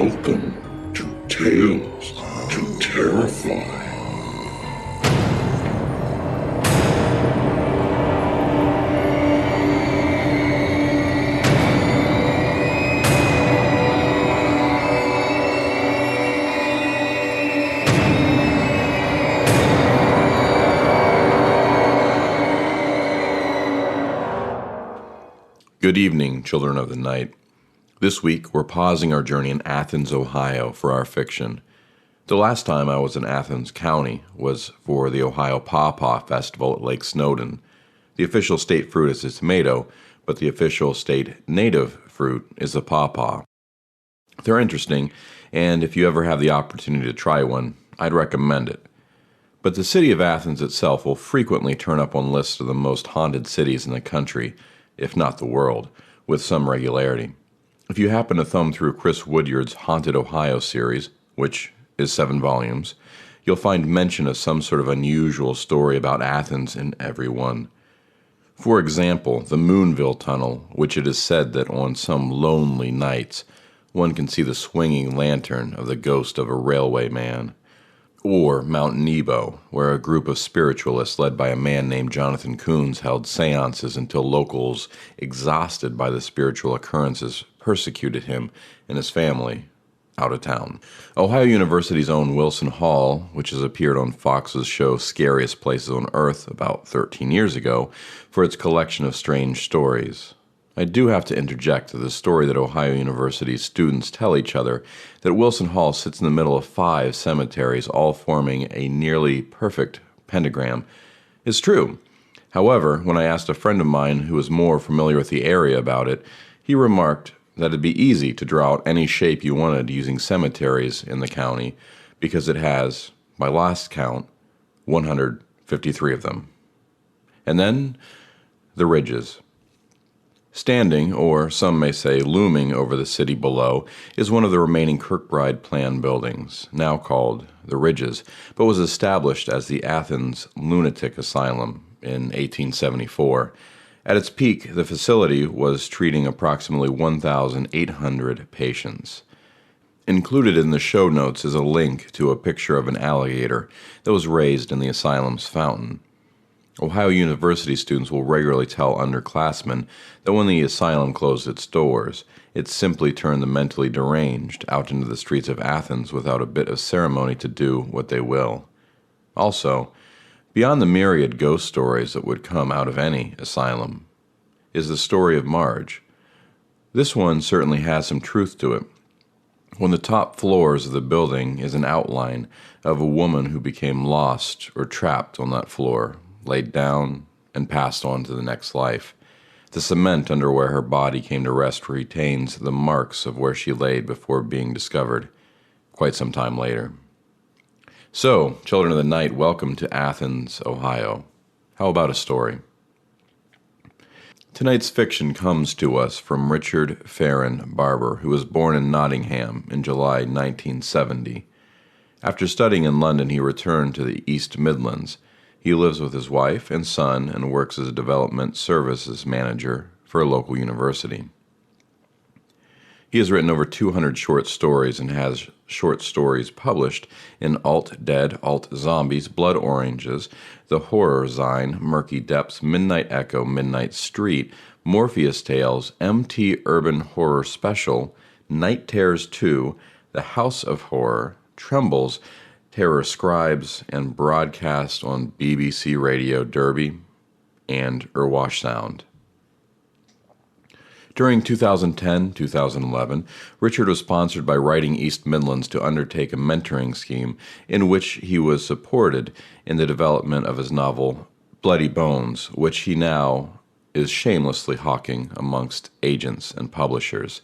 Welcome to Tales to Terrify. Good evening, children of the night. This week, we're pausing our journey in Athens, Ohio for our fiction. The last time I was in Athens County was for the Ohio Pawpaw Festival at Lake Snowdon. The official state fruit is the tomato, but the official state native fruit is the pawpaw. They're interesting, and if you ever have the opportunity to try one, I'd recommend it. But the city of Athens itself will frequently turn up on lists of the most haunted cities in the country, if not the world, with some regularity. If you happen to thumb through Chris Woodyard's Haunted Ohio series, which is 7 volumes, you'll find mention of some sort of unusual story about Athens in every one. For example, the Moonville Tunnel, which it is said that on some lonely nights, one can see the swinging lantern of the ghost of a railway man. Or Mount Nebo, where a group of spiritualists led by a man named Jonathan Coons held seances until locals, exhausted by the spiritual occurrences, persecuted him and his family out of town. Ohio University's own Wilson Hall, which has appeared on Fox's show Scariest Places on Earth about 13 years ago, for its collection of strange stories. I do have to interject the story that Ohio University's students tell each other that Wilson Hall sits in the middle of 5 cemeteries, all forming a nearly perfect pentagram, is true. However, when I asked a friend of mine who was more familiar with the area about it, he remarked that it'd be easy to draw out any shape you wanted using cemeteries in the county because it has, by last count, 153 of them. And then, the ridges. Standing, or some may say looming over the city below, is one of the remaining Kirkbride plan buildings, now called the Ridges, but was established as the Athens Lunatic Asylum in 1874. At its peak, the facility was treating approximately 1,800 patients. Included in the show notes is a link to a picture of an alligator that was raised in the asylum's fountain. Ohio University students will regularly tell underclassmen that when the asylum closed its doors, it simply turned the mentally deranged out into the streets of Athens without a bit of ceremony to do what they will. Also, beyond the myriad ghost stories that would come out of any asylum, is the story of Marge. This one certainly has some truth to it. On the top floors of the building is an outline of a woman who became lost or trapped on that floor, laid down, and passed on to the next life. The cement under where her body came to rest retains the marks of where she laid before being discovered quite some time later. So, children of the night, welcome to Athens, Ohio. How about a story? Tonight's fiction comes to us from Richard Farron Barber, who was born in Nottingham in July 1970. After studying in London, he returned to the East Midlands. He lives with his wife and son and works as a development services manager for a local university. He has written over 200 short stories and has short stories published in Alt Dead, Alt Zombies, Blood Oranges, The Horror Zine, Murky Depths, Midnight Echo, Midnight Street, Morpheus Tales, MT Urban Horror Special, Night Terrors 2, The House of Horror, Trembles, Terror Scribes, and broadcast on BBC Radio Derby and Irwash Sound. During 2010-2011, Richard was sponsored by Writing East Midlands to undertake a mentoring scheme in which he was supported in the development of his novel Bloody Bones, which he now is shamelessly hawking amongst agents and publishers.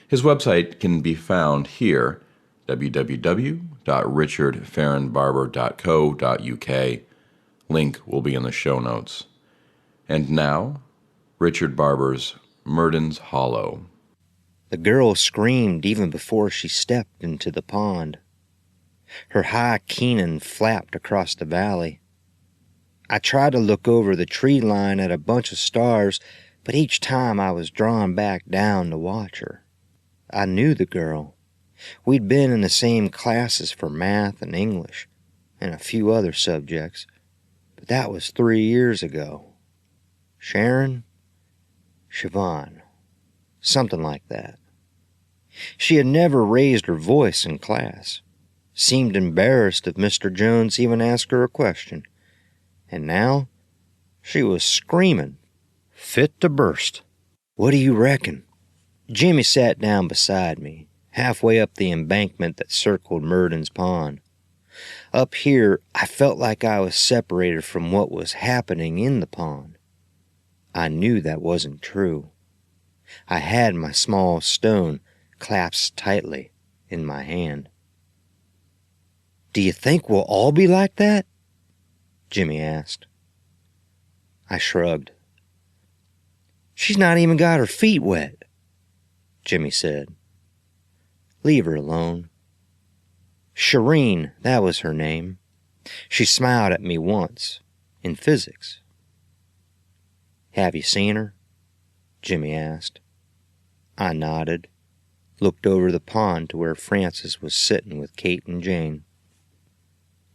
His website can be found here, www.richardfarronbarber.co.uk. Link will be in the show notes. And now, Richard Barber's Murden's Hollow. The girl screamed even before she stepped into the pond. Her high Keenan flapped across the valley. I tried to look over the tree line at a bunch of stars, but each time I was drawn back down to watch her. I knew the girl. We'd been in the same classes for math and English, and a few other subjects, but that was 3 years ago. Sharon? Siobhan. Something like that. She had never raised her voice in class, seemed embarrassed if Mr. Jones even asked her a question, and now she was screaming, fit to burst. What do you reckon? Jimmy sat down beside me, halfway up the embankment that circled Murden's pond. Up here, I felt like I was separated from what was happening in the pond. I knew that wasn't true. I had my small stone clasped tightly in my hand. Do you think we'll all be like that? Jimmy asked. I shrugged. She's not even got her feet wet, Jimmy said. Leave her alone. Shireen, that was her name. She smiled at me once, in physics. Have you seen her? Jimmy asked. I nodded, looked over the pond to where Frances was sitting with Kate and Jane.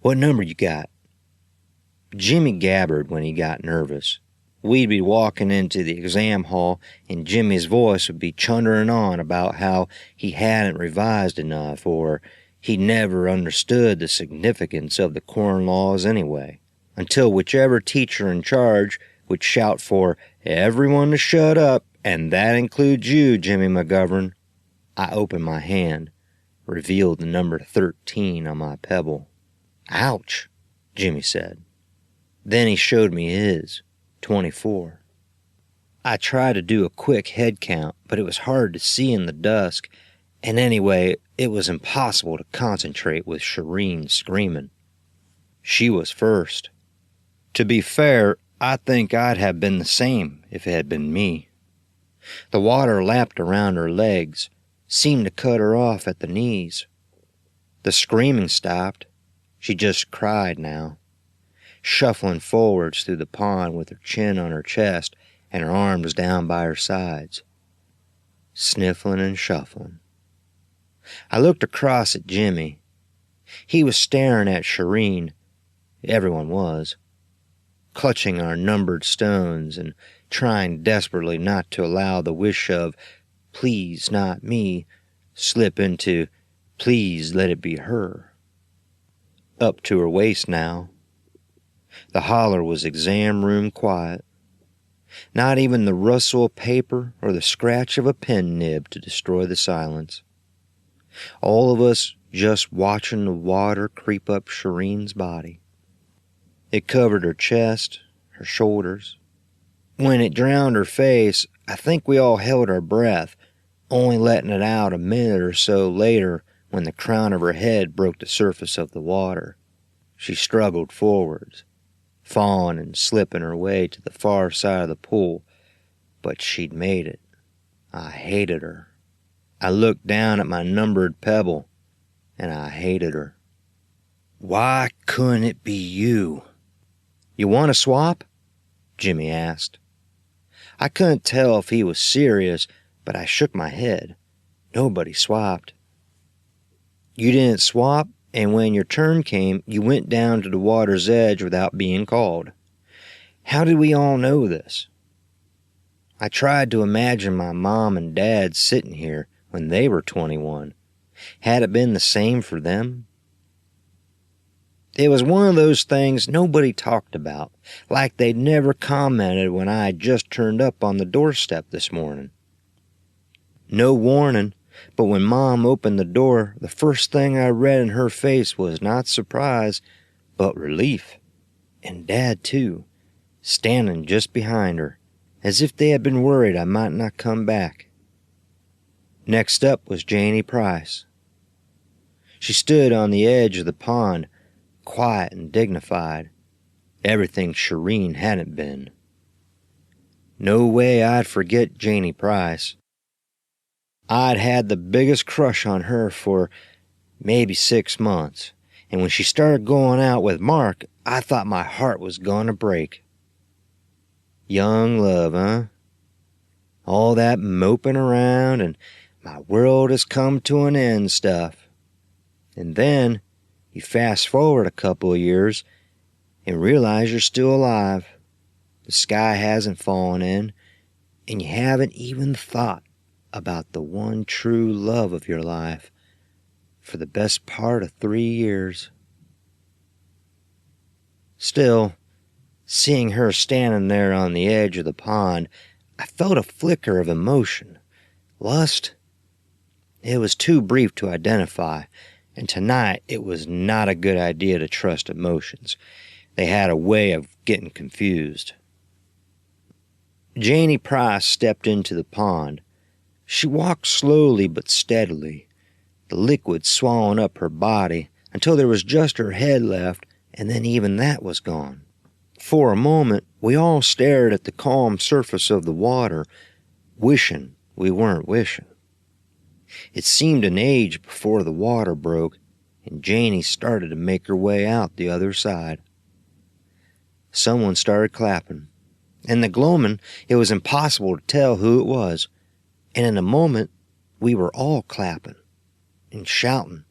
What number you got? Jimmy gabbered when he got nervous. We'd be walking into the exam hall, and Jimmy's voice would be chundering on about how he hadn't revised enough, or he never understood the significance of the corn laws anyway, until whichever teacher in charge would shout for everyone to shut up, and that includes you, Jimmy McGovern. I opened my hand, revealed the number 13 on my pebble. Ouch, Jimmy said. Then he showed me his, 24. I tried to do a quick head count, but it was hard to see in the dusk, and anyway, it was impossible to concentrate with Shireen screaming. She was first. To be fair, I think I'd have been the same if it had been me. The water lapped around her legs, seemed to cut her off at the knees. The screaming stopped. She just cried now, shuffling forwards through the pond with her chin on her chest and her arms down by her sides, sniffling and shuffling. I looked across at Jimmy. He was staring at Shireen. Everyone was, clutching our numbered stones and trying desperately not to allow the wish of, please not me, slip into, please let it be her. Up to her waist now. The holler was exam room quiet. Not even the rustle of paper or the scratch of a pen nib to destroy the silence. All of us just watching the water creep up Shireen's body. It covered her chest, her shoulders. When it drowned her face, I think we all held our breath, only letting it out a minute or so later when the crown of her head broke the surface of the water. She struggled forwards, falling and slipping her way to the far side of the pool, but she'd made it. I hated her. I looked down at my numbered pebble, and I hated her. Why couldn't it be you? You want to swap? Jimmy asked. I couldn't tell if he was serious, but I shook my head. Nobody swapped. You didn't swap, and when your turn came, you went down to the water's edge without being called. How did we all know this? I tried to imagine my mom and dad sitting here when they were 21. Had it been the same for them? It was one of those things nobody talked about, like they'd never commented when I had just turned up on the doorstep this morning. No warning, but when Mom opened the door, the first thing I read in her face was not surprise, but relief. And Dad, too, standing just behind her, as if they had been worried I might not come back. Next up was Janie Price. She stood on the edge of the pond, quiet and dignified, everything Shireen hadn't been. No way I'd forget Janie Price. I'd had the biggest crush on her for maybe 6 months, and when she started going out with Mark, I thought my heart was gonna break. Young love, huh? All that moping around and my world has come to an end stuff. And then you fast forward a couple of years and realize you're still alive. The sky hasn't fallen in, and you haven't even thought about the one true love of your life for the best part of 3 years. Still, seeing her standing there on the edge of the pond, I felt a flicker of emotion. Lust? It was too brief to identify, and tonight it was not a good idea to trust emotions. They had a way of getting confused. Janie Price stepped into the pond. She walked slowly but steadily, the liquid swallowing up her body until there was just her head left, and then even that was gone. For a moment, we all stared at the calm surface of the water, wishing we weren't wishing. It seemed an age before the water broke, and Janie started to make her way out the other side. Someone started clapping. In the gloaming, it was impossible to tell who it was, and in a moment, we were all clapping, and shouting,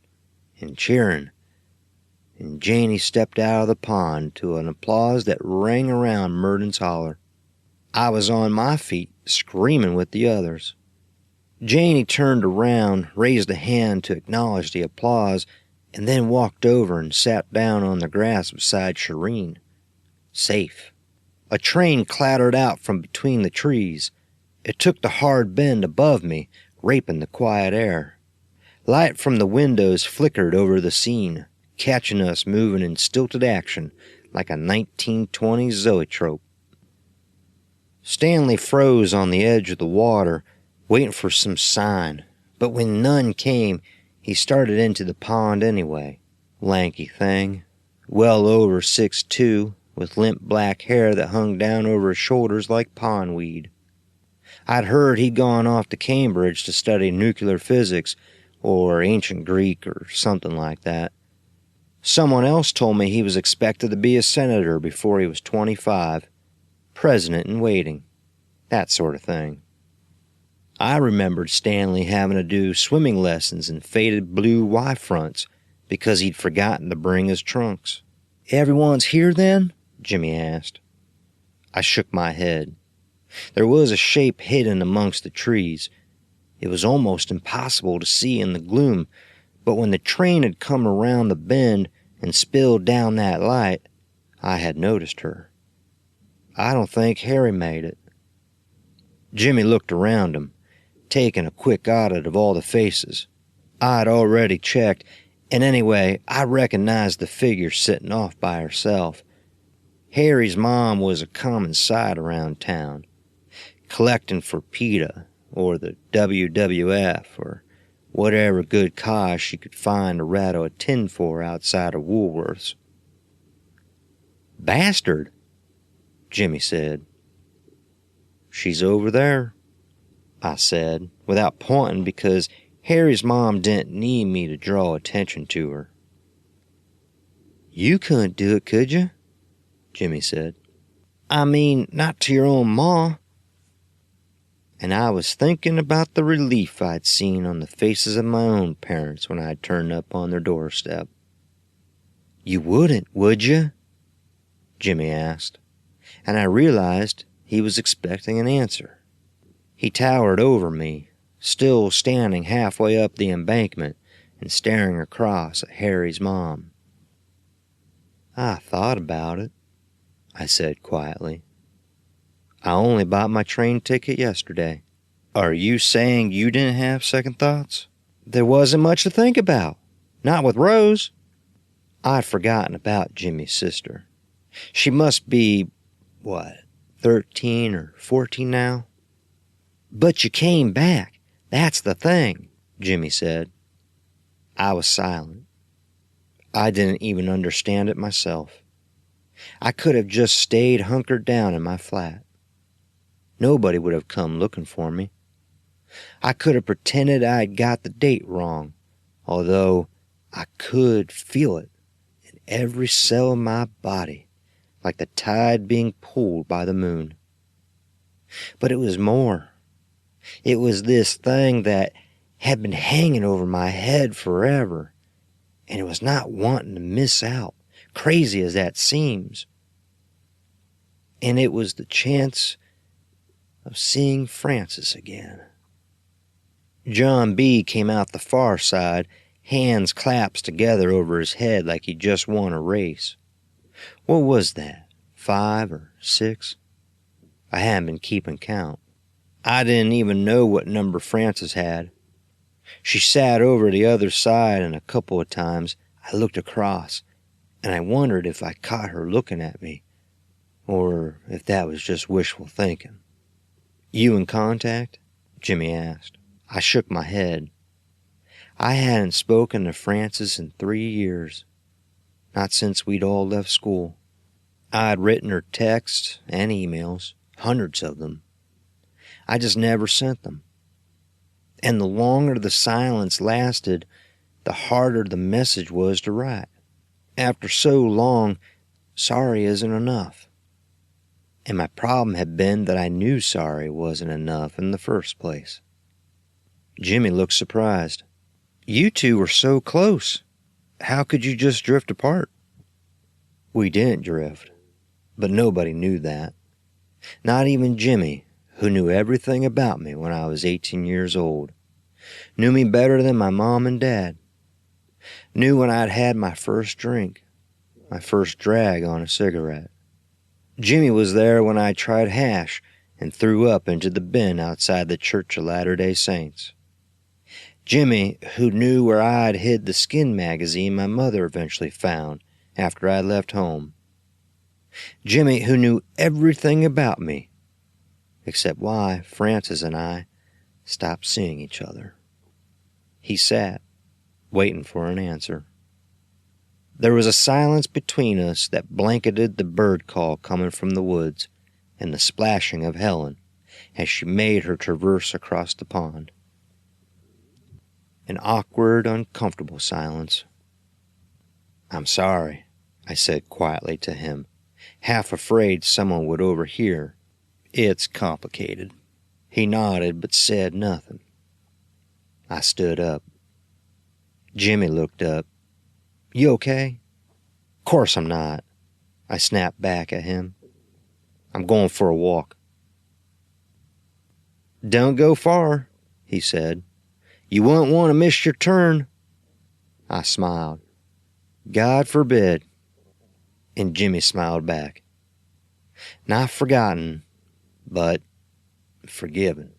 and cheering, and Janie stepped out of the pond to an applause that rang around Murden's holler. I was on my feet, screaming with the others. Janie turned around, raised a hand to acknowledge the applause, and then walked over and sat down on the grass beside Shireen. Safe. A train clattered out from between the trees. It took the hard bend above me, raping the quiet air. Light from the windows flickered over the scene, catching us moving in stilted action like a 1920s zoetrope. Stanley froze on the edge of the water, waiting for some sign, but when none came, he started into the pond anyway. Lanky thing, well over 6'2", with limp black hair that hung down over his shoulders like pondweed. I'd heard he'd gone off to Cambridge to study nuclear physics or ancient Greek or something like that. Someone else told me he was expected to be a senator before he was 25, president in waiting, that sort of thing. I remembered Stanley having to do swimming lessons in faded blue Y-fronts because he'd forgotten to bring his trunks. "Everyone's here then?" Jimmy asked. I shook my head. There was a shape hidden amongst the trees. It was almost impossible to see in the gloom, but when the train had come around the bend and spilled down that light, I had noticed her. I don't think Harry made it. Jimmy looked around him, taking a quick audit of all the faces. I'd already checked, and anyway, I recognized the figure sitting off by herself. Harry's mom was a common sight around town, collecting for PETA or the WWF or whatever good cause she could find to rattle a tin for outside of Woolworth's. "Bastard," Jimmy said. "She's over there," I said, without pointing because Harry's mom didn't need me to draw attention to her. "You couldn't do it, could you?" Jimmy said. "I mean, not to your own ma." And I was thinking about the relief I'd seen on the faces of my own parents when I'd turned up on their doorstep. "You wouldn't, would you?" Jimmy asked, and I realized he was expecting an answer. He towered over me, still standing halfway up the embankment and staring across at Harry's mom. "I thought about it," I said quietly. "I only bought my train ticket yesterday." "Are you saying you didn't have second thoughts?" "There wasn't much to think about. Not with Rose." I'd forgotten about Jimmy's sister. She must be, 13 or 14 now? "But you came back. That's the thing," Jimmy said. I was silent. I didn't even understand it myself. I could have just stayed hunkered down in my flat. Nobody would have come looking for me. I could have pretended I'd got the date wrong, although I could feel it in every cell of my body, like the tide being pulled by the moon. But it was more. It was this thing that had been hanging over my head forever, and it was not wanting to miss out, crazy as that seems. And it was the chance of seeing Francis again. John B. came out the far side, hands clasped together over his head like he just won a race. What was that, 5 or 6? I hadn't been keeping count. I didn't even know what number Francis had. She sat over the other side, and a couple of times I looked across, and I wondered if I caught her looking at me, or if that was just wishful thinking. "You in contact?" Jimmy asked. I shook my head. I hadn't spoken to Francis in 3 years, not since we'd all left school. I'd written her texts and emails, hundreds of them. I just never sent them. And the longer the silence lasted, the harder the message was to write. After so long, sorry isn't enough. And my problem had been that I knew sorry wasn't enough in the first place. Jimmy looked surprised. "You two were so close. How could you just drift apart?" We didn't drift, but nobody knew that. Not even Jimmy, who knew everything about me when I was 18 years old. Knew me better than my mom and dad. Knew when I'd had my first drink, my first drag on a cigarette. Jimmy was there when I tried hash and threw up into the bin outside the Church of Latter-day Saints. Jimmy, who knew where I'd hid the skin magazine my mother eventually found after I left home. Jimmy, who knew everything about me, except why Francis and I stopped seeing each other. He sat, waiting for an answer. There was a silence between us that blanketed the bird call coming from the woods and the splashing of Helen as she made her traverse across the pond. An awkward, uncomfortable silence. "I'm sorry," I said quietly to him, half afraid someone would overhear. "It's complicated." He nodded but said nothing. I stood up. Jimmy looked up. "You okay?" "Course I'm not," I snapped back at him. "I'm going for a walk." "Don't go far," he said. "You won't want to miss your turn." I smiled. "God forbid." And Jimmy smiled back. Not forgotten, but forgiven.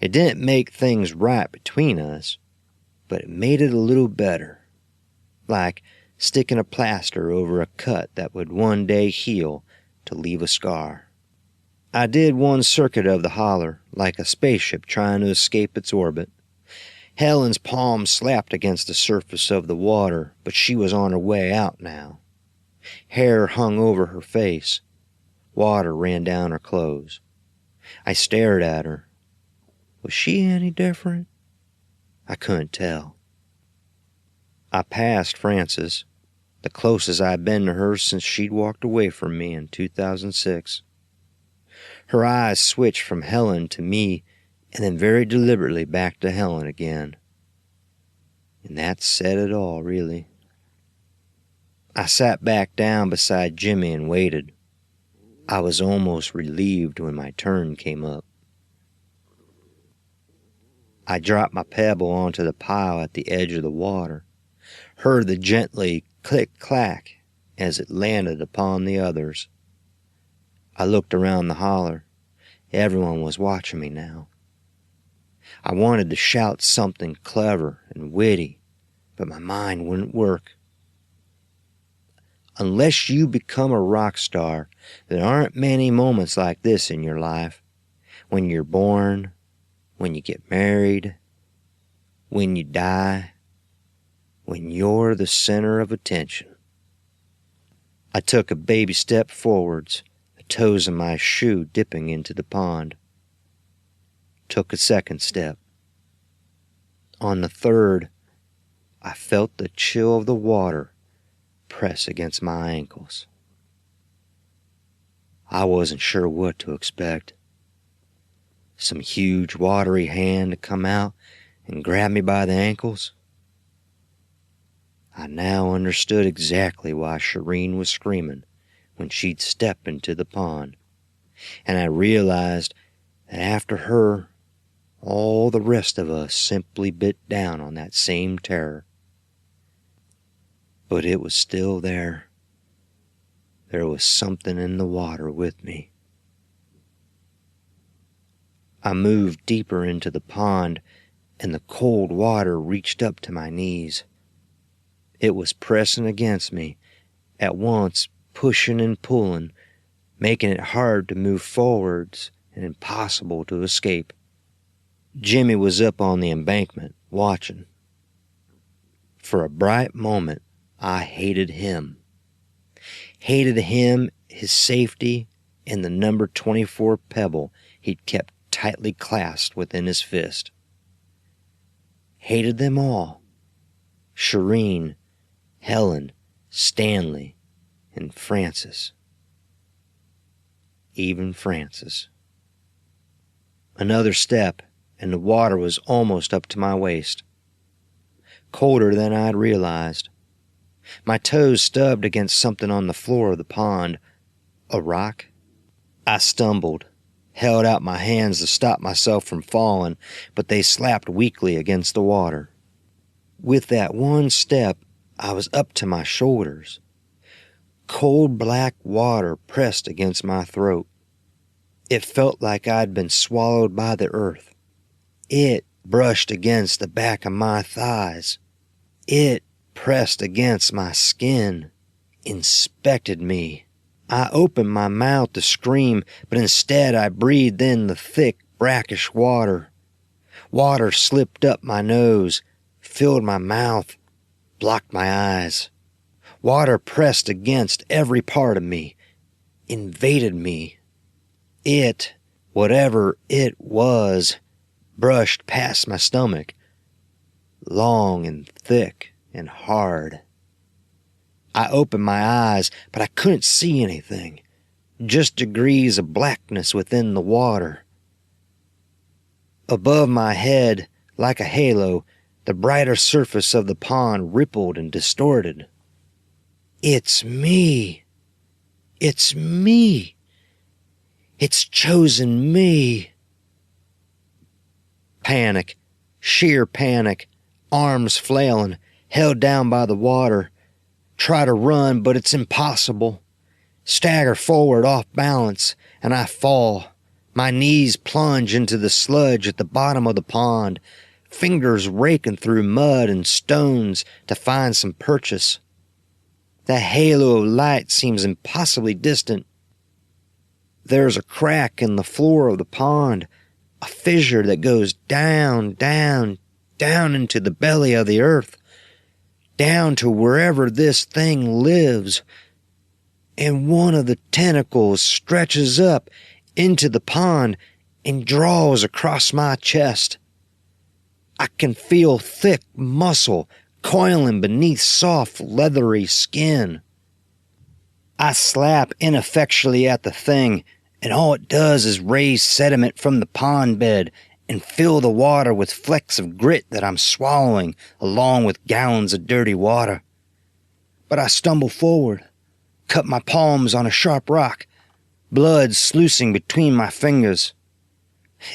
It didn't make things right between us, but it made it a little better. Like sticking a plaster over a cut that would one day heal to leave a scar. I did one circuit of the holler, like a spaceship trying to escape its orbit. Helen's palm slapped against the surface of the water, but she was on her way out now. Hair hung over her face. Water ran down her clothes. I stared at her. Was she any different? I couldn't tell. I passed Frances, the closest I'd been to her since she'd walked away from me in 2006. Her eyes switched from Helen to me, and then very deliberately back to Helen again. And that said it all, really. I sat back down beside Jimmy and waited. I was almost relieved when my turn came up. I dropped my pebble onto the pile at the edge of the water, heard the gently click-clack as it landed upon the others. I looked around the holler. Everyone was watching me now. I wanted to shout something clever and witty, but my mind wouldn't work. Unless you become a rock star, there aren't many moments like this in your life. When you're born, when you get married, when you die, when you're the center of attention. I took a baby step forwards, the toes of my shoe dipping into the pond. Took a second step. On the third, I felt the chill of the water press against my ankles. I wasn't sure what to expect. Some huge watery hand to come out and grabbed me by the ankles. I now understood exactly why Shireen was screaming when she'd step into the pond, and I realized that after her, all the rest of us simply bit down on that same terror. But it was still there. There was something in the water with me. I moved deeper into the pond, and the cold water reached up to my knees. It was pressing against me, at once pushing and pulling, making it hard to move forwards and impossible to escape. Jimmy was up on the embankment, watching. For a bright moment, I hated him. Hated him, his safety, and the number 24 pebble he'd kept tightly clasped within his fist. Hated them all. Shireen, Helen, Stanley, and Francis. Even Francis. Another step, and the water was almost up to my waist. Colder than I'd realized. My toes stubbed against something on the floor of the pond. A rock? I stumbled, held out my hands to stop myself from falling, but they slapped weakly against the water. With that one step, I was up to my shoulders. Cold black water pressed against my throat. It felt like I'd been swallowed by the earth. It brushed against the back of my thighs. It pressed against my skin, inspected me. I opened my mouth to scream, but instead I breathed in the thick, brackish water. Water slipped up my nose, filled my mouth, blocked my eyes. Water pressed against every part of me, invaded me. It, whatever it was, brushed past my stomach, long and thick and hard. I opened my eyes, but I couldn't see anything, just degrees of blackness within the water. Above my head, like a halo, the brighter surface of the pond rippled and distorted. It's me. It's me. It's chosen me. Panic, sheer panic, arms flailing, held down by the water. Try to run, but it's impossible. Stagger forward off balance, and I fall. My knees plunge into the sludge at the bottom of the pond, fingers raking through mud and stones to find some purchase. The halo of light seems impossibly distant. There's a crack in the floor of the pond, a fissure that goes down, down, down into the belly of the earth, down to wherever this thing lives, and one of the tentacles stretches up into the pond and draws across my chest. I can feel thick muscle coiling beneath soft, leathery skin. I slap ineffectually at the thing, and all it does is raise sediment from the pond bed and fill the water with flecks of grit that I'm swallowing along with gallons of dirty water. But I stumble forward, cut my palms on a sharp rock, blood sluicing between my fingers.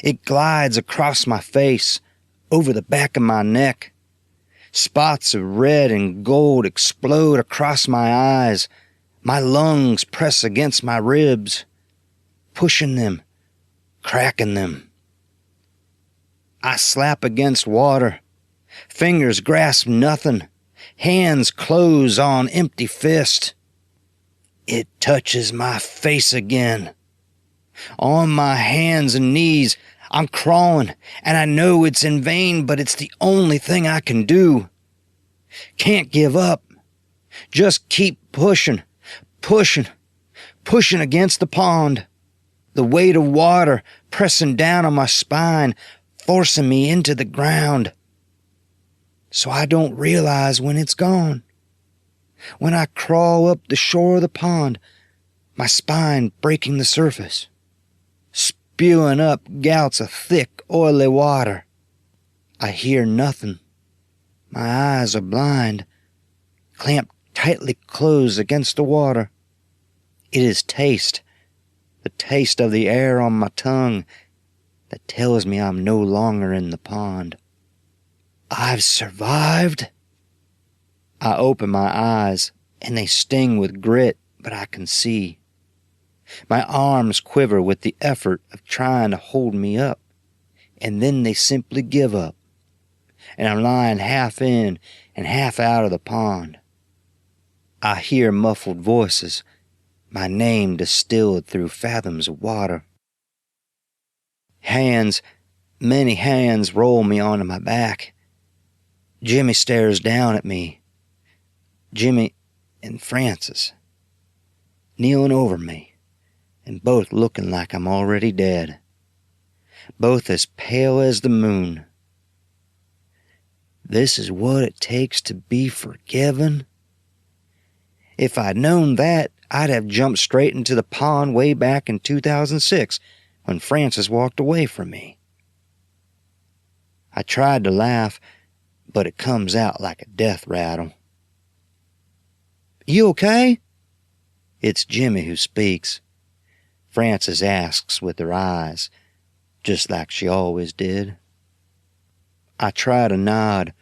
It glides across my face, over the back of my neck. Spots of red and gold explode across my eyes. My lungs press against my ribs, pushing them, cracking them. I slap against water. Fingers grasp nothing. Hands close on empty fist. It touches my face again. On my hands and knees, I'm crawling, and I know it's in vain, but it's the only thing I can do. Can't give up. Just keep pushing, pushing, pushing against the pond. The weight of water pressing down on my spine, forcing me into the ground. So I don't realize when it's gone. When I crawl up the shore of the pond, my spine breaking the surface, spewing up gouts of thick, oily water. I hear nothing. My eyes are blind, clamped tightly closed against the water. It is taste, the taste of the air on my tongue, that tells me I'm no longer in the pond. I've survived. I open my eyes, and they sting with grit, but I can see. My arms quiver with the effort of trying to hold me up, and then they simply give up, and I'm lying half in and half out of the pond. I hear muffled voices, my name distilled through fathoms of water. Hands, many hands roll me onto my back. Jimmy stares down at me. Jimmy and Francis, kneeling over me, and both looking like I'm already dead. Both as pale as the moon. This is what it takes to be forgiven? If I'd known that, I'd have jumped straight into the pond way back in 2006 when Francis walked away from me. I tried to laugh, but it comes out like a death rattle. You okay? It's Jimmy who speaks. Francis asks with her eyes, just like she always did. I try to nod.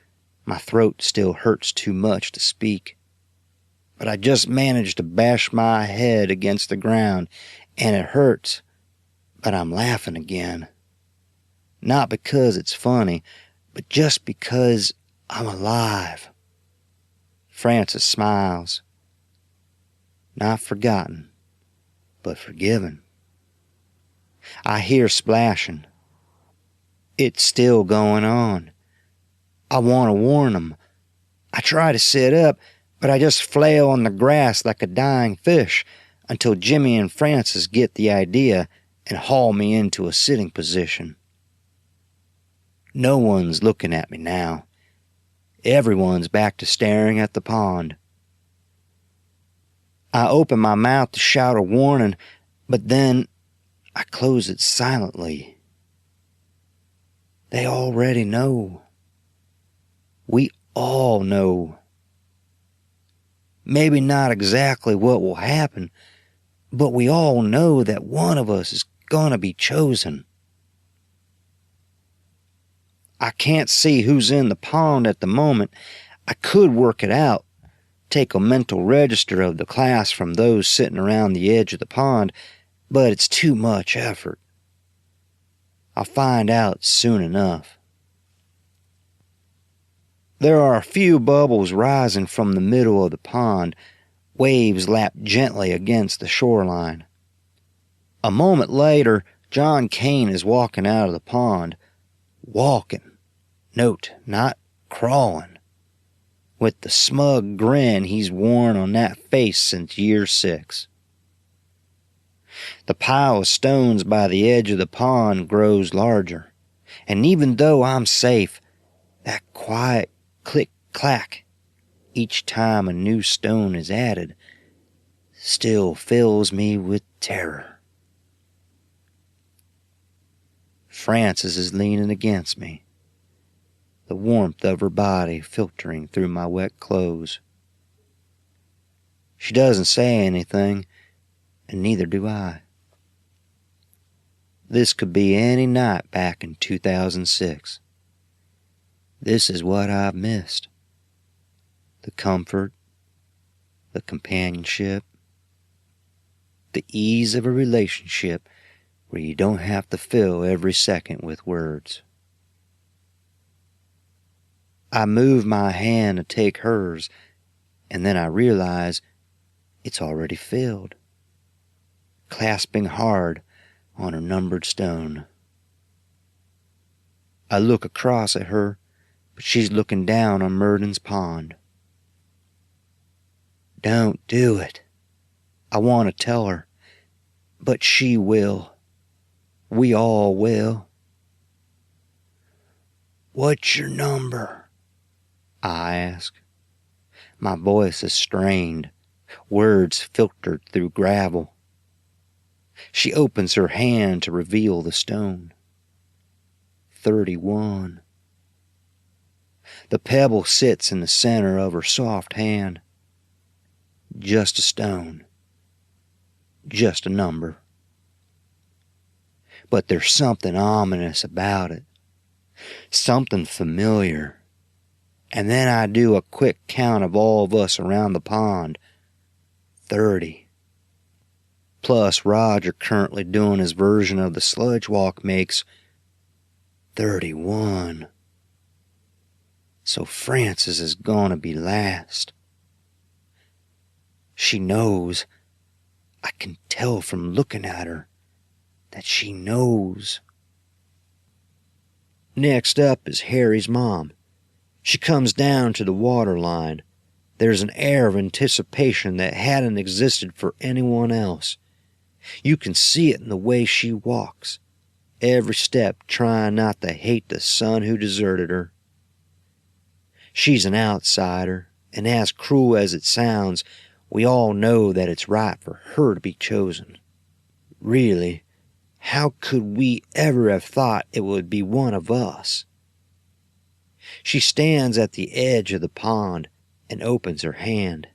My throat still hurts too much to speak. But I just manage to bash my head against the ground, and it hurts, but I'm laughing again. Not because it's funny, but just because I'm alive. Francis smiles. Not forgotten, but forgiven. I hear splashing. It's still going on. I want to warn them. I try to sit up, but I just flail on the grass like a dying fish until Jimmy and Francis get the idea and haul me into a sitting position. No one's looking at me now. Everyone's back to staring at the pond. I open my mouth to shout a warning, but then I close it silently. They already know. We all know. Maybe not exactly what will happen, but we all know that one of us is gonna be chosen. I can't see who's in the pond at the moment. I could work it out, take a mental register of the class from those sitting around the edge of the pond, but it's too much effort. I'll find out soon enough. There are a few bubbles rising from the middle of the pond. Waves lap gently against the shoreline. A moment later, John Kane is walking out of the pond. Walking. Note, not crawling. With the smug grin he's worn on that face since year 6. The pile of stones by the edge of the pond grows larger, and even though I'm safe, that quiet click-clack each time a new stone is added still fills me with terror. Frances is leaning against me, the warmth of her body filtering through my wet clothes. She doesn't say anything, and neither do I. This could be any night back in 2006. This is what I've missed. The comfort, the companionship, the ease of a relationship where you don't have to fill every second with words. I move my hand to take hers, and then I realize it's already filled, clasping hard on a numbered stone. I look across at her, but she's looking down on Murden's pond. Don't do it. I want to tell her, but she will. We all will. What's your number? I ask. My voice is strained, words filtered through gravel. She opens her hand to reveal the stone. 31. The pebble sits in the center of her soft hand. Just a stone. Just a number. But there's something ominous about it. Something familiar. And then I do a quick count of all of us around the pond. 30. Plus Roger, currently doing his version of the sludge walk, makes 31. So Frances is gonna be last. She knows. I can tell from looking at her that she knows. Next up is Harry's mom. She comes down to the water line. There's an air of anticipation that hadn't existed for anyone else. You can see it in the way she walks, every step trying not to hate the son who deserted her. She's an outsider, and as cruel as it sounds, we all know that it's right for her to be chosen. Really, how could we ever have thought it would be one of us? She stands at the edge of the pond and opens her hand.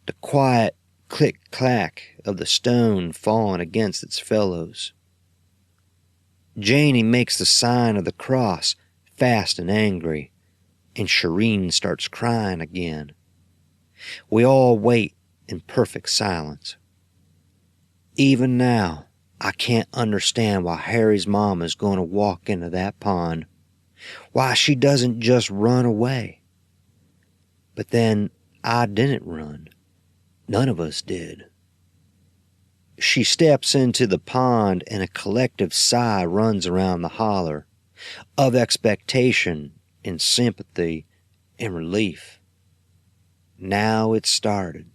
The quiet click-clack of the stone falling against its fellows. Janie makes the sign of the cross, fast and angry, and Shireen starts crying again. We all wait in perfect silence. Even now, I can't understand why Harry's mom is going to walk into that pond. Why she doesn't just run away. But then I didn't run. None of us did. She steps into the pond and a collective sigh runs around the holler, of expectation and sympathy and relief. Now it's started.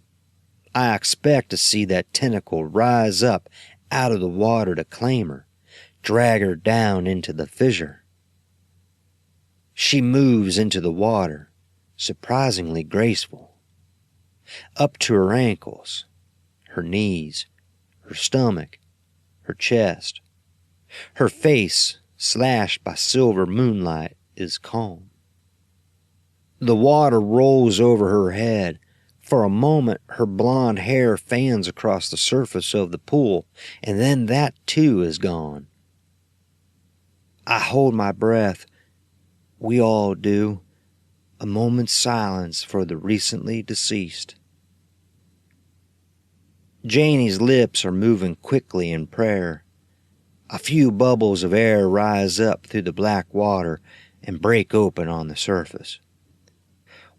I expect to see that tentacle rise up out of the water to claim her, drag her down into the fissure. She moves into the water, surprisingly graceful, up to her ankles, her knees, her stomach, her chest. Her face, slashed by silver moonlight, is calm. The water rolls over her head. For a moment, her blonde hair fans across the surface of the pool, and then that too is gone. I hold my breath. We all do. A moment's silence for the recently deceased. Janie's lips are moving quickly in prayer. A few bubbles of air rise up through the black water and break open on the surface.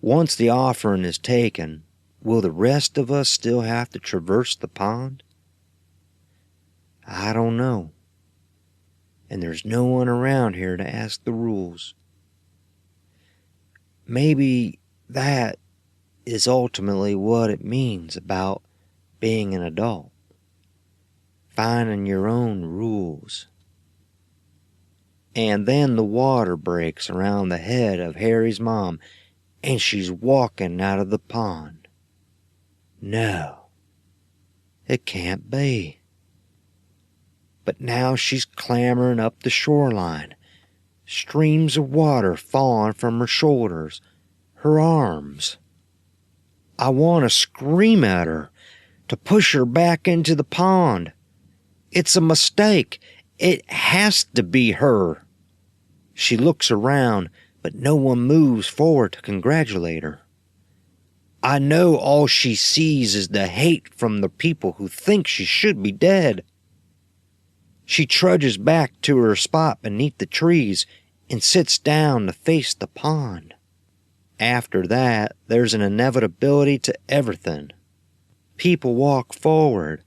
Once the offering is taken, will the rest of us still have to traverse the pond? I don't know. And there's no one around here to ask the rules. Maybe that is ultimately what it means about being an adult. Finding your own rules. And then the water breaks around the head of Harry's mom, and she's walking out of the pond. No, it can't be. But now she's clambering up the shoreline, streams of water falling from her shoulders, her arms. I want to scream at her, to push her back into the pond. It's a mistake. It has to be her. She looks around, but no one moves forward to congratulate her. I know all she sees is the hate from the people who think she should be dead. She trudges back to her spot beneath the trees and sits down to face the pond. After that, there's an inevitability to everything. People walk forward.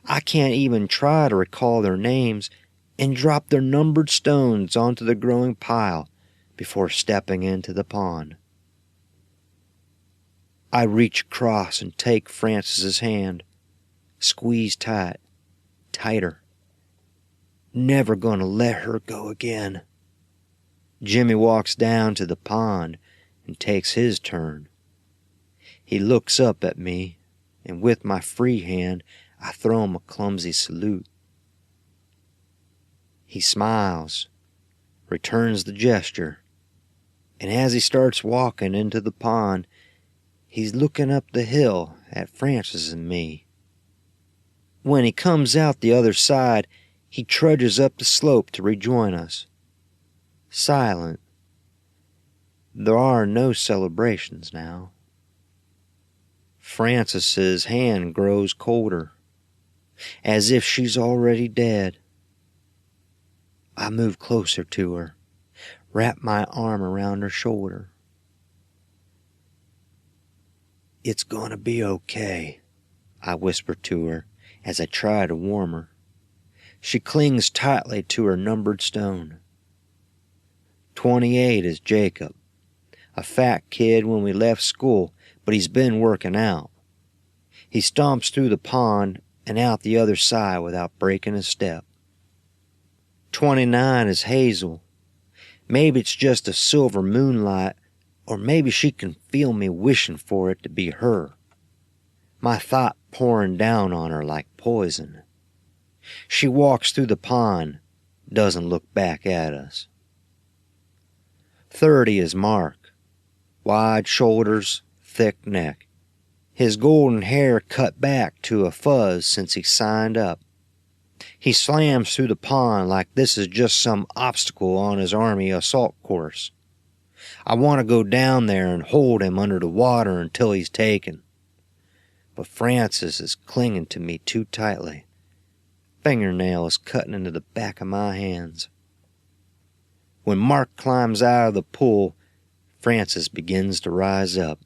I can't even try to recall their names, and drop their numbered stones onto the growing pile before stepping into the pond. I reach across and take Frances's hand, squeeze tight, tighter. Never gonna let her go again. Jimmy walks down to the pond and takes his turn. He looks up at me, and with my free hand, I throw him a clumsy salute. He smiles, returns the gesture, And as he starts walking into the pond, he's looking up the hill at Francis and me. When he comes out the other side, he trudges up the slope to rejoin us. Silent. There are no celebrations now. Francis's hand grows colder, as if she's already dead. I move closer to her, wrap my arm around her shoulder. "It's gonna be okay," I whisper to her as I try to warm her. She clings tightly to her numbered stone. 28 is Jacob, a fat kid when we left school, but he's been working out. He stomps through the pond and out the other side without breaking a step. 29 is Hazel. Maybe it's just a silver moonlight, or maybe she can feel me wishing for it to be her. My thought pouring down on her like poison. She walks through the pond, doesn't look back at us. 30 is Mark. Wide shoulders, thick neck. His golden hair cut back to a fuzz since he signed up. He slams through the pond like this is just some obstacle on his army assault course. I want to go down there and hold him under the water until he's taken. But Francis is clinging to me too tightly. Fingernails cutting into the back of my hands. When Mark climbs out of the pool, Francis begins to rise up.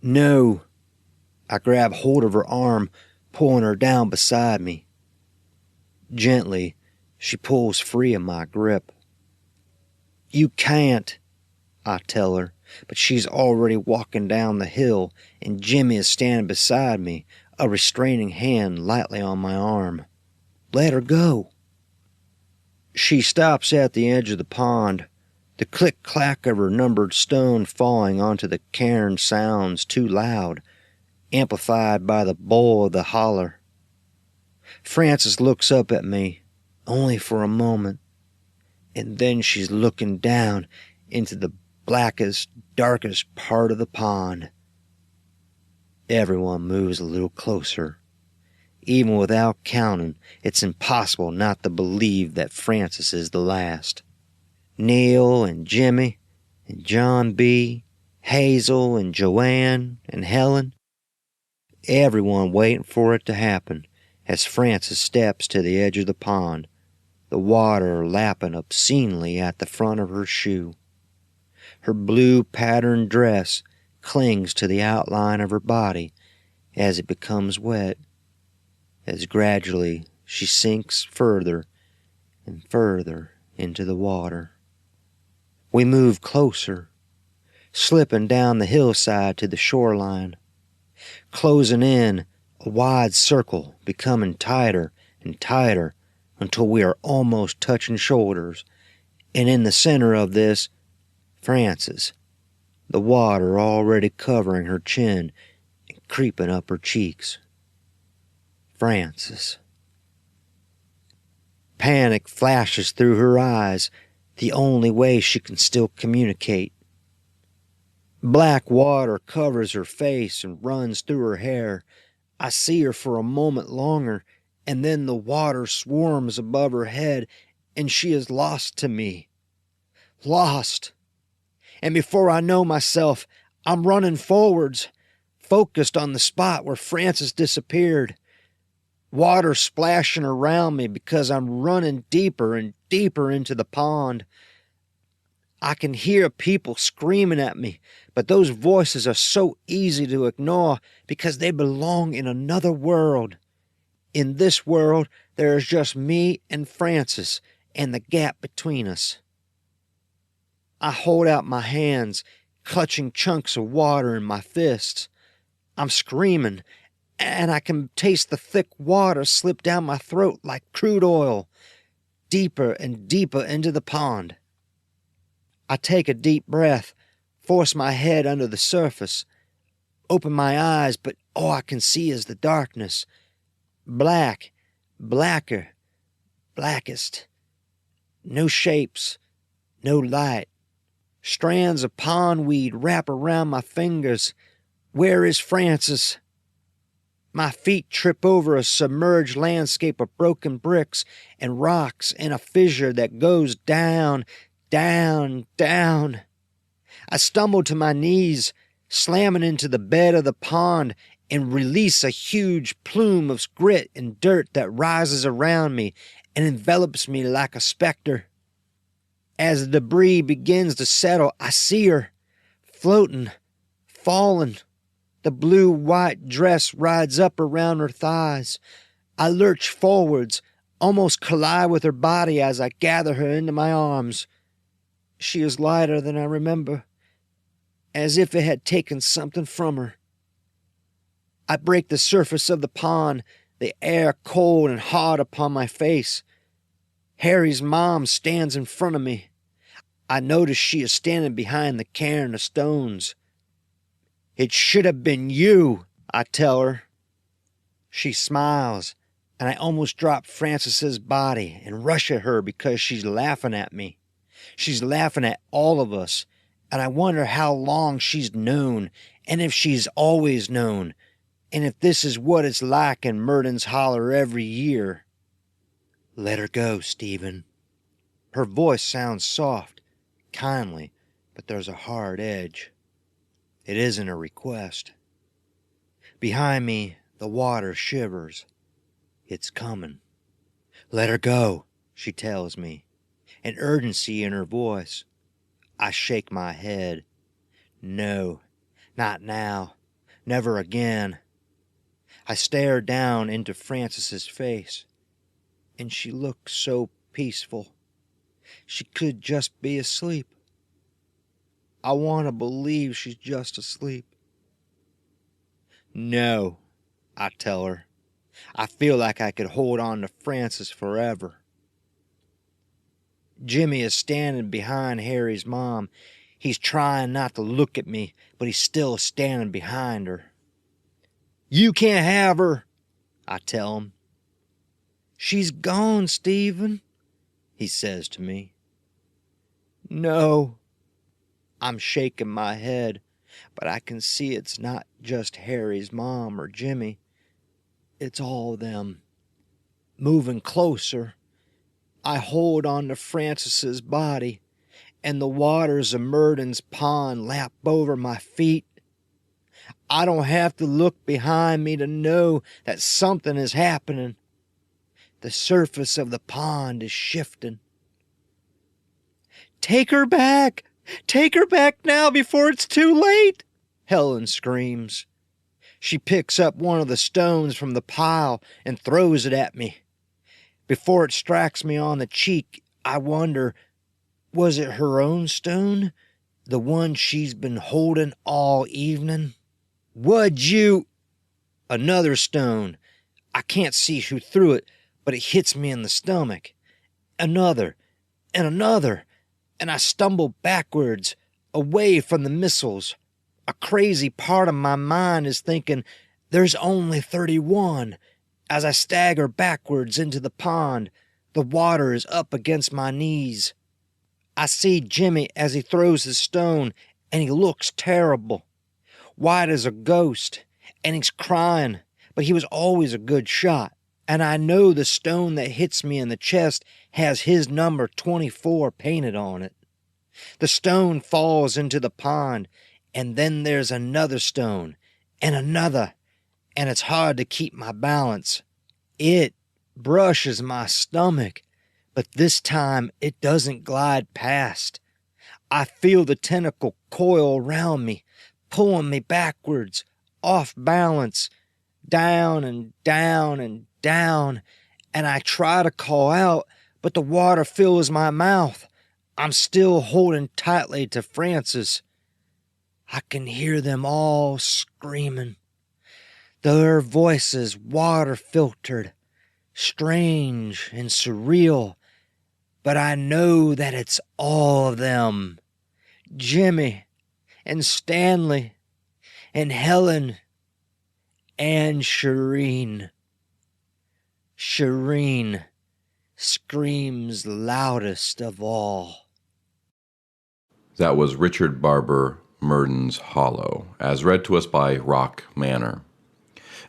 "No!" I grab hold of her arm, pulling her down beside me. Gently, she pulls free of my grip. "You can't," I tell her, but she's already walking down the hill, and Jimmy is standing beside me, a restraining hand lightly on my arm. "Let her go." She stops at the edge of the pond. The click-clack of her numbered stone falling onto the cairn sounds too loud, amplified by the bowl of the holler. Frances looks up at me, only for a moment, and then she's looking down into the blackest, darkest part of the pond. Everyone moves a little closer. Even without counting, it's impossible not to believe that Francis is the last. Neil and Jimmy and John B., Hazel and Joanne and Helen. Everyone waiting for it to happen as Francis steps to the edge of the pond, the water lapping obscenely at the front of her shoe. Her blue patterned dress clings to the outline of her body as it becomes wet, as gradually she sinks further and further into the water. We move closer, slipping down the hillside to the shoreline, closing in a wide circle, becoming tighter and tighter until we are almost touching shoulders, and in the center of this, Frances, the water already covering her chin and creeping up her cheeks. Frances. Panic flashes through her eyes, the only way she can still communicate. Black water covers her face and runs through her hair. I see her for a moment longer, and then the water swarms above her head, and she is lost to me. Lost. And before I know myself, I'm running forwards, focused on the spot where Frances disappeared. Water splashing around me because I'm running deeper and deeper into the pond. I can hear people screaming at me, but those voices are so easy to ignore because they belong in another world. In this world, there is just me and Frances and the gap between us. I hold out my hands, clutching chunks of water in my fists. I'm screaming, and I can taste the thick water slip down my throat like crude oil, deeper and deeper into the pond. I take a deep breath, force my head under the surface, open my eyes, but all I can see is the darkness. Black, blacker, blackest. No shapes, No light. Strands of pondweed wrap around my fingers. Where is Francis? My feet trip over a submerged landscape of broken bricks and rocks in a fissure that goes down, down, down. I stumble to my knees, slamming into the bed of the pond, and release a huge plume of grit and dirt that rises around me and envelops me like a specter. As the debris begins to settle, I see her, floating, falling. The blue-white dress rides up around her thighs. I lurch forwards, almost collide with her body as I gather her into my arms. She is lighter than I remember, as if it had taken something from her. I break the surface of the pond, the air cold and hot upon my face. Harry's mom stands in front of me. I notice she is standing behind the cairn of stones. It should have been you, I tell her. She smiles, and I almost drop Frances's body and rush at her because she's laughing at me. She's laughing at all of us, and I wonder how long she's known, and if she's always known, and if this is what it's like in Murden's Holler every year. Let her go, Stephen. Her voice sounds soft, kindly, but there's a hard edge. It isn't a request. Behind me, the water shivers. It's coming. Let her go, she tells me, an urgency in her voice. I shake my head. No, not now. Never again. I stare down into Frances's face, and she looks so peaceful. She could just be asleep. I want to believe she's just asleep. No, I tell her. I feel like I could hold on to Frances forever. Jimmy is standing behind Harry's mom. He's trying not to look at me, but he's still standing behind her. You can't have her, I tell him. She's gone, Stephen, he says to me. No. I'm shaking my head, but I can see it's not just Harry's mom or Jimmy. It's all of them. Moving closer, I hold on to Frances's body, and the waters of Murden's pond lap over my feet. I don't have to look behind me to know that something is happening. The surface of the pond is shifting. Take her back! Take her back now before it's too late! Helen screams. She picks up one of the stones from the pile and throws it at me. Before it strikes me on the cheek, I wonder, was it her own stone? The one she's been holding all evening? Would you... Another stone. I can't see who threw it, but it hits me in the stomach. Another, and another, and I stumble backwards, away from the missiles. A crazy part of my mind is thinking, there's only 31. As I stagger backwards into the pond, the water is up against my knees. I see Jimmy as he throws his stone, and he looks terrible. White as a ghost, and he's crying, but he was always a good shot. And I know the stone that hits me in the chest has his number 24 painted on it. The stone falls into the pond, and then there's another stone, and another, and it's hard to keep my balance. It brushes my stomach, but this time it doesn't glide past. I feel the tentacle coil around me, pulling me backwards, off balance, down and down and down, and I try to call out, but the water fills my mouth. I'm still holding tightly to Frances. I can hear them all screaming. Their voices water-filtered, strange and surreal, but I know that it's all of them. Jimmy and Stanley and Helen and Shireen. Shireen screams loudest of all. That was Richard Barber, Murden's Hollow, as read to us by Rock Manor.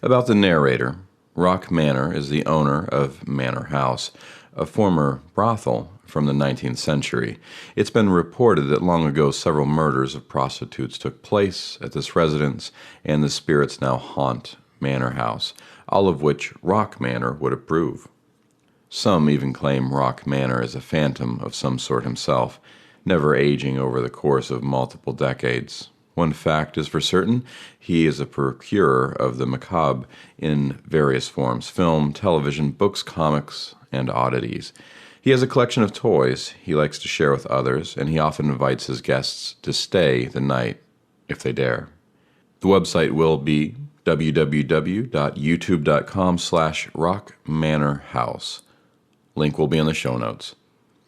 About the narrator, Rock Manor is the owner of Manor House, a former brothel from the 19th century. It's been reported that long ago several murders of prostitutes took place at this residence, and the spirits now haunt Manor House, all of which Rock Manor would approve. Some even claim Rock Manor is a phantom of some sort himself, never aging over the course of multiple decades. One fact is for certain, he is a procurer of the macabre in various forms: film, television, books, comics, and oddities. He has a collection of toys he likes to share with others, and he often invites his guests to stay the night, if they dare. The website will be www.youtube.com/rockmanorhouse. Link will be in the show notes.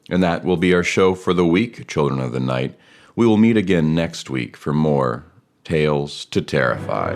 And that will be our show for the week, Children of the Night. We will meet again next week for more Tales to Terrify.